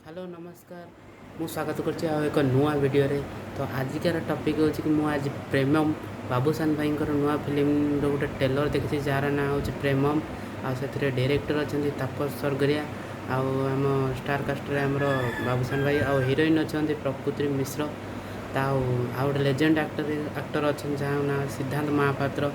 Hello नमस्कार मु स्वागत करछि एक नुआ वीडियो रे। तो आजिकार टॉपिक होछि कि मु आज प्रेमम बाबूसान भाई नुआ फिल्म रो गोटे ट्रेलर देखि जार ना होछि प्रेमम आ से डायरेक्टर अच्छा तापस सरगरिया आम स्टार कास्ट रे हमर बाबूसान भाई आ हीरोइन अच्छा प्रकृति मिश्र ता गोटे लेजेंड एक्टर अच्छा जहाँ ना सिद्धांत महापात्र।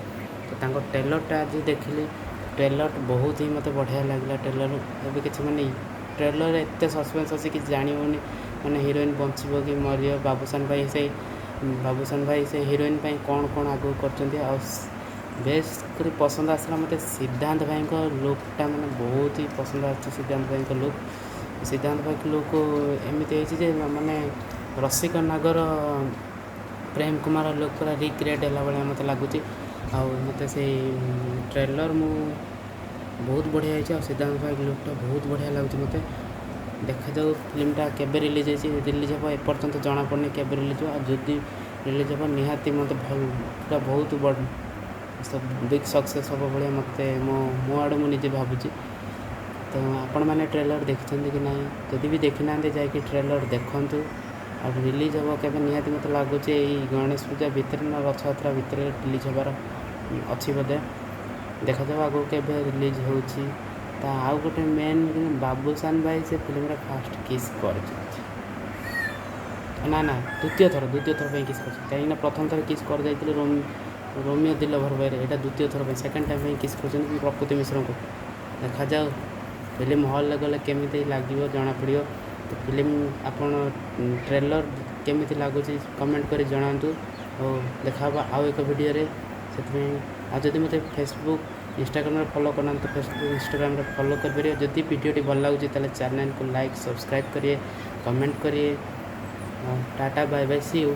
तो ट्रेलरटा आज देखिली ट्रेलर बहुत ही मत बढ़िया लगे। ट्रेलर अभी किसी माने ट्रेलर एत सस्पेंस अच्छी कि जानवनी मैंने हिरोइन बचब कि मर बाबूसान भाई से हिरोइन कौन कौन आगे कर बेस कर पसंद आसला मत सिद्धांत भाई लुकटा मैंने बहुत ही पसंद आ सिद्धांत भाई लुक। सिद्धांत भाई लुक एमती माने रसिक नागर प्रेम कुमार लुक पूरा रिक्रिएट है भाई मत लगुच। मत से ट्रेलर मु बहुत बढ़िया है। सिद्धांत भाई लुकटा बहुत बढ़िया लगे मत देखा जाऊ फिल्मटा केबे रिलीज रिलीज हे एपर्तंत जना पड़नी केबे रिलीज हो जदि रिलीज हे निहाती मत भल पूरा बहुत बड़ बिग सक्सेस हम भाई मत मो आड़ मुझे भावुँ। तो आपण मैंने ट्रेलर देखते कि ना जदि भी देखी ना जाकि ट्रेलर देखूँ आ रिलीज हे के निहाती मत लगुच गणेश पूजा भितर ना रथयात्रा भितर रिलीज हबार अच्छी बोधे देखा जाऊ आगो के रिलीज होची। आउ गोटे मेन बाबूसान भाई से फिल्म फास्ट किस कर ना ना द्वितीय थर पे किस कर कहीं प्रथम थर किस कर जाइए रोमियो दिल भर भाई यहाँ द्वितीय थर सेकेंड टाइम किस कर प्रकृति मिश्र को देखा जाऊ फिल्म हॉल गले केमी लगे जना पड़ो। तो फिल्म आपन ट्रेलर केमी लगुच कमेंट कर जनातु और देखा आउ एक वीडियो रे से मत फेसबुक इंस्टाग्राम फॉलो करना तो फेसबुक इंस्टाग्राम फॉलो कर जदि वीडियो भल लगे तो चैनल को लाइक सब्सक्राइब करिए कमेंट करिए। Tata bye bye see you.